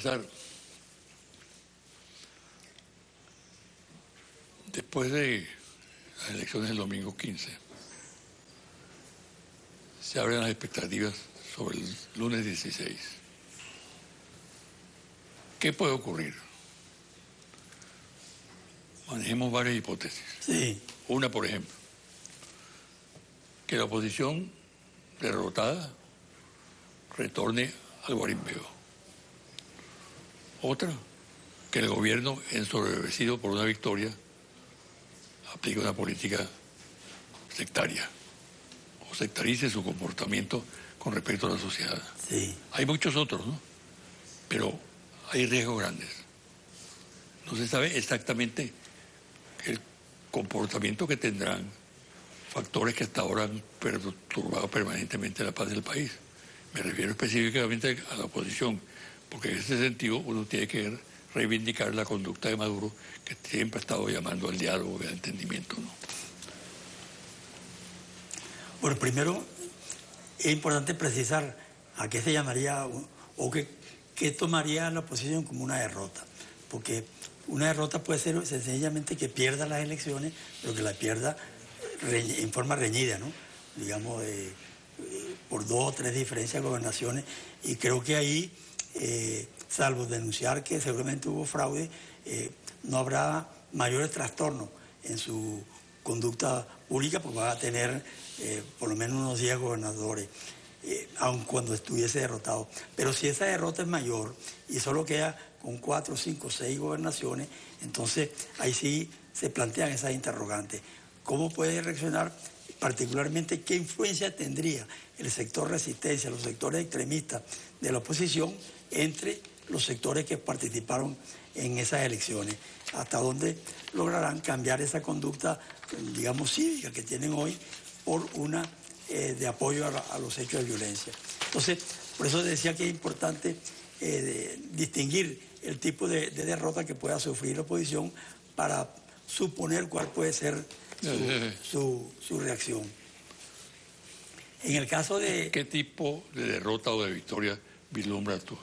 Eleazar, después de las elecciones del domingo 15, se abren las expectativas sobre el lunes 16. ¿Qué puede ocurrir? Manejemos varias hipótesis. Sí. Una, por ejemplo, que la oposición derrotada retorne al guarimbeo. Otra, que el gobierno, ensoberbecido por una victoria, aplique una política sectaria o sectarice su comportamiento con respecto a la sociedad. Sí. Hay muchos otros, ¿no? Pero hay riesgos grandes. No se sabe exactamente el comportamiento que tendrán factores que hasta ahora han perturbado permanentemente la paz del país. Me refiero específicamente a la oposición, porque en ese sentido uno tiene que reivindicar la conducta de Maduro, que siempre ha estado llamando al diálogo y al entendimiento, ¿no? Bueno, primero es importante precisar a qué se llamaría o qué tomaría la oposición como una derrota, porque una derrota puede ser sencillamente que pierda las elecciones, pero que la pierda en forma reñida, ¿no? Digamos, por 2 o 3 diferencias de gobernaciones, y creo que ahí, salvo denunciar que seguramente hubo fraude, no habrá mayores trastornos en su conducta pública, porque va a tener por lo menos unos 10 gobernadores, aun cuando estuviese derrotado. Pero si esa derrota es mayor y solo queda con 4, 5, 6 gobernaciones, entonces ahí sí se plantean esas interrogantes. ¿Cómo puede reaccionar? Particularmente, ¿qué influencia tendría el sector resistencia, los sectores extremistas de la oposición entre los sectores que participaron en esas elecciones? ¿Hasta dónde lograrán cambiar esa conducta, digamos, cívica que tienen hoy por una de apoyo a los hechos de violencia? Entonces, por eso decía que es importante distinguir el tipo de derrota que pueda sufrir la oposición para suponer cuál puede ser su reacción. En el caso de... ¿Qué tipo de derrota o de victoria vislumbras tú?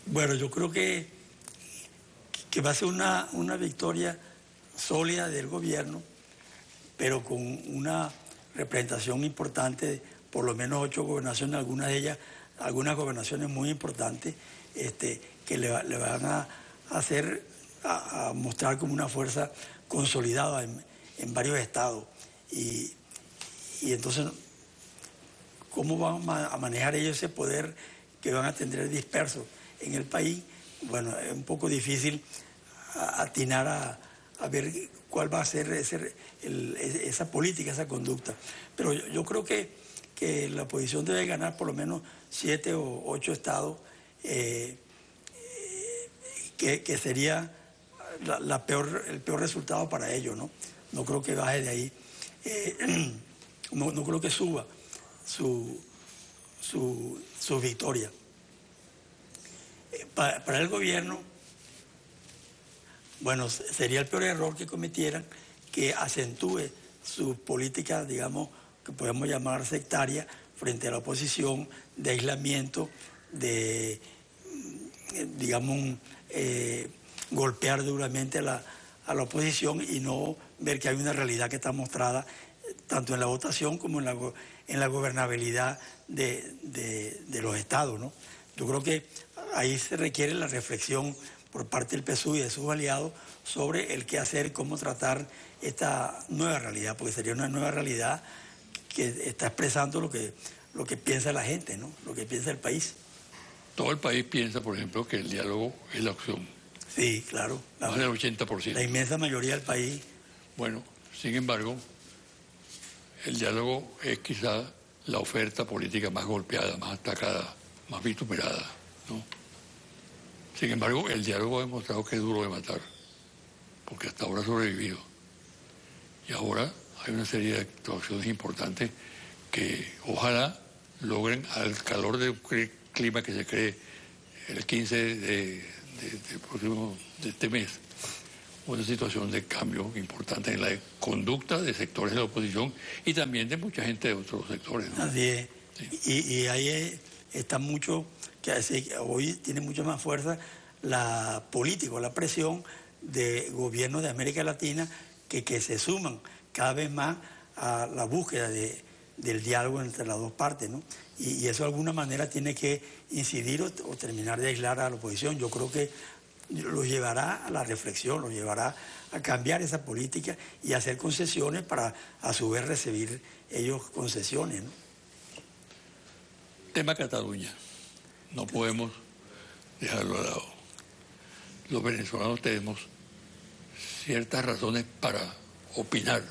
Bueno, yo creo que va a ser una victoria sólida del gobierno, pero con una representación importante, por lo menos 8 gobernaciones, algunas de ellas, algunas gobernaciones muy importantes, que le van a hacer, a mostrar como una fuerza consolidada en varios estados. Y entonces, ¿cómo van a manejar ellos ese poder que van a tener disperso en el país? Bueno, es un poco difícil atinar a ver cuál va a ser esa política, esa conducta. Pero yo creo que la oposición debe ganar por lo menos 7 o 8 estados, que sería el peor resultado para ellos, ¿no? No creo que baje de ahí, no creo que suba su victoria. Para el gobierno, bueno, sería el peor error que cometieran que acentúe su política, digamos, que podemos llamar sectaria, frente a la oposición, de aislamiento, de, digamos, golpear duramente a la oposición y no ver que hay una realidad que está mostrada tanto en la votación como en la gobernabilidad de los estados, ¿no? Yo creo que ahí se requiere la reflexión por parte del PSUV y de sus aliados sobre el qué hacer, cómo tratar esta nueva realidad, porque sería una nueva realidad que está expresando lo que piensa la gente, ¿no? Lo que piensa el país. Todo el país piensa, por ejemplo, que el diálogo es la opción. Sí, claro. Más del 80%. La inmensa mayoría del país. Bueno, sin embargo, el diálogo es quizá la oferta política más golpeada, más atacada, más vituperada, ¿no? Sin embargo, el diálogo ha demostrado que es duro de matar, porque hasta ahora ha sobrevivido. Y ahora hay una serie de actuaciones importantes que ojalá logren, al calor de un clima que se cree el 15 de este mes, una situación de cambio importante en la conducta de sectores de la oposición y también de mucha gente de otros sectores, ¿no? Así es. Y ahí está mucho, hoy tiene mucho más fuerza la política, la presión de gobiernos de América Latina que se suman cada vez más a la búsqueda del diálogo entre las dos partes, ¿no? Y eso de alguna manera tiene que incidir o terminar de aislar a la oposición. Yo creo que lo llevará a la reflexión, lo llevará a cambiar esa política y a hacer concesiones para a su vez recibir ellos concesiones, ¿no? Tema Cataluña. No podemos dejarlo de lado. Los venezolanos tenemos ciertas razones para opinar,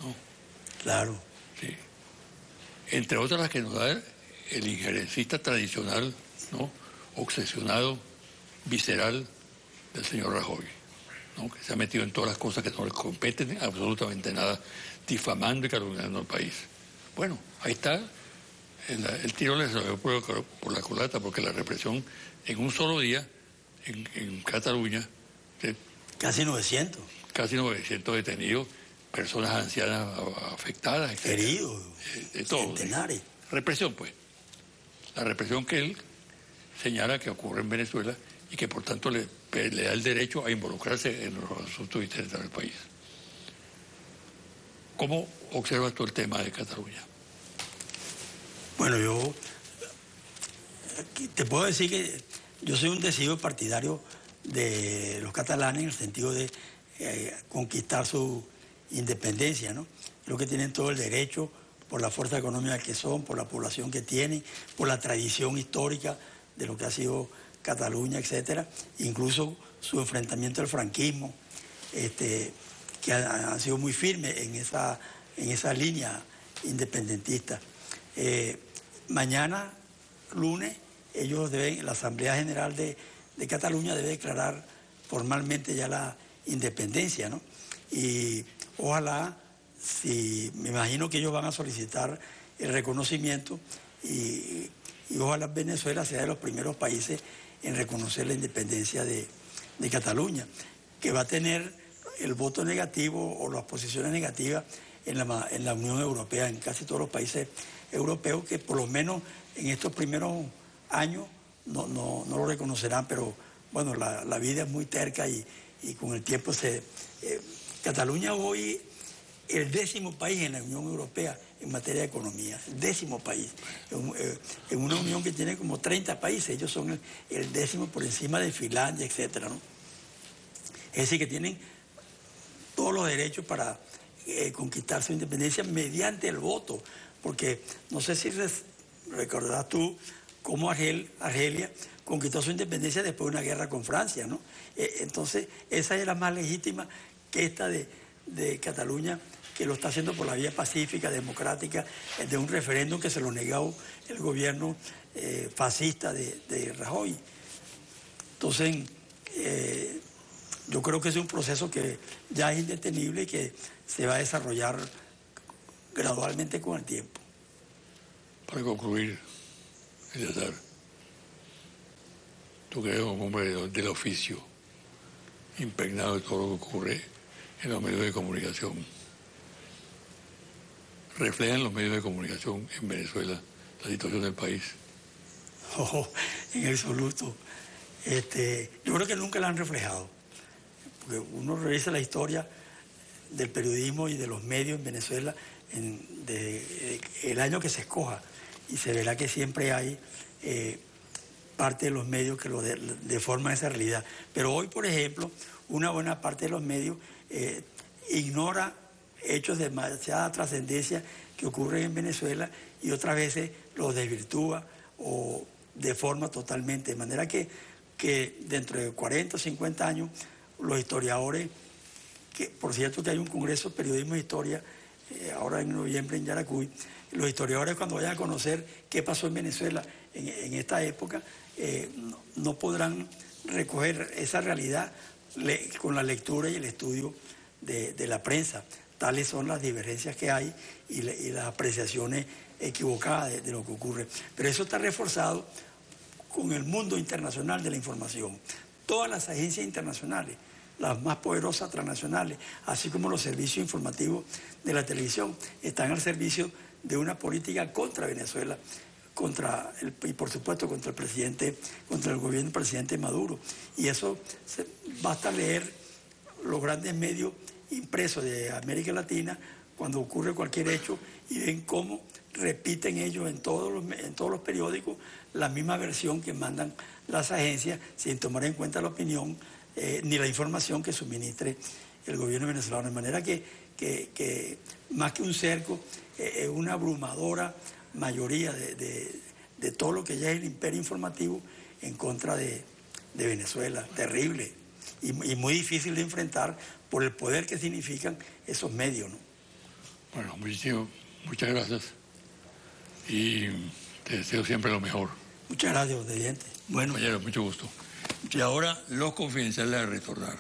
¿no? Claro. Sí. Entre otras las que nos da el injerencista tradicional, ¿no? Obsesionado, visceral del señor Rajoy, ¿no? Que se ha metido en todas las cosas que no le competen absolutamente nada, difamando y calumniando al país. Bueno, ahí está. El tiro le salió por la culata, porque la represión en un solo día en Cataluña, casi 900. Casi 900 detenidos, personas ancianas afectadas, etc. Heridos, de todo. centenares. Represión, pues. La represión que él señala que ocurre en Venezuela y que por tanto le da el derecho a involucrarse en los asuntos internos del país. ¿Cómo observas tú el tema de Cataluña? Bueno, yo te puedo decir que yo soy un decidido partidario de los catalanes en el sentido de conquistar su independencia, ¿no? Creo que tienen todo el derecho por la fuerza económica que son, por la población que tienen, por la tradición histórica de lo que ha sido Cataluña, etcétera, incluso su enfrentamiento al franquismo, que han sido muy firmes en esa línea independentista. Mañana, lunes, la Asamblea General de Cataluña debe declarar formalmente ya la independencia, ¿no? Y ojalá, me imagino que ellos van a solicitar el reconocimiento y ojalá Venezuela sea de los primeros países en reconocer la independencia de Cataluña, que va a tener el voto negativo o las posiciones negativas en la Unión Europea, en casi todos los países europeos, que por lo menos en estos primeros años no lo reconocerán, pero bueno, la vida es muy terca y con el tiempo Cataluña hoy el 10º país en la Unión Europea en materia de economía, el 10º país, en una unión que tiene como 30 países, ellos son el 10º por encima de Finlandia, etcétera, ¿no? Es decir, que tienen todos los derechos para conquistar su independencia mediante el voto, porque no sé si recordarás tú cómo Argelia conquistó su independencia después de una guerra con Francia, ¿no? Entonces, esa era más legítima que esta de Cataluña, que lo está haciendo por la vía pacífica, democrática, de un referéndum que se lo negó el gobierno fascista de Rajoy. Entonces, yo creo que es un proceso que ya es indetenible y que se va a desarrollar gradualmente con el tiempo. Para concluir, Eleazar, tú que eres un hombre del oficio, impregnado de todo lo que ocurre en los medios de comunicación, ¿reflejan los medios de comunicación en Venezuela la situación del país? Oh, en absoluto. Yo creo que nunca la han reflejado, porque uno revisa la historia del periodismo y de los medios en Venezuela el año que se escoja, y se verá que siempre hay parte de los medios que lo deforman esa realidad. Pero hoy, por ejemplo, una buena parte de los medios ignora hechos de demasiada trascendencia que ocurren en Venezuela y otras veces los desvirtúa o deforma totalmente. De manera que dentro de 40 o 50 años, los historiadores, que por cierto que hay un congreso de periodismo e historia ahora en noviembre en Yaracuy, los historiadores cuando vayan a conocer qué pasó en Venezuela en esta época, no podrán recoger esa realidad con la lectura y el estudio de la prensa. Tales son las divergencias que hay y las apreciaciones equivocadas de lo que ocurre. Pero eso está reforzado con el mundo internacional de la información. Todas las agencias internacionales las más poderosas transnacionales, así como los servicios informativos de la televisión, están al servicio de una política contra Venezuela, y por supuesto contra el gobierno del presidente Maduro. Y eso basta leer los grandes medios impresos de América Latina cuando ocurre cualquier hecho y ven cómo repiten ellos en todos los periódicos la misma versión que mandan las agencias sin tomar en cuenta la opinión ni la información que suministre el gobierno venezolano. De manera que más que un cerco, es una abrumadora mayoría de todo lo que ya es el imperio informativo en contra de Venezuela. Terrible y muy difícil de enfrentar por el poder que significan esos medios, ¿no? Bueno, muchas gracias y te deseo siempre lo mejor. Muchas gracias, presidente. Bueno, compañero, mucho gusto. Y ahora los confidenciales a retornar.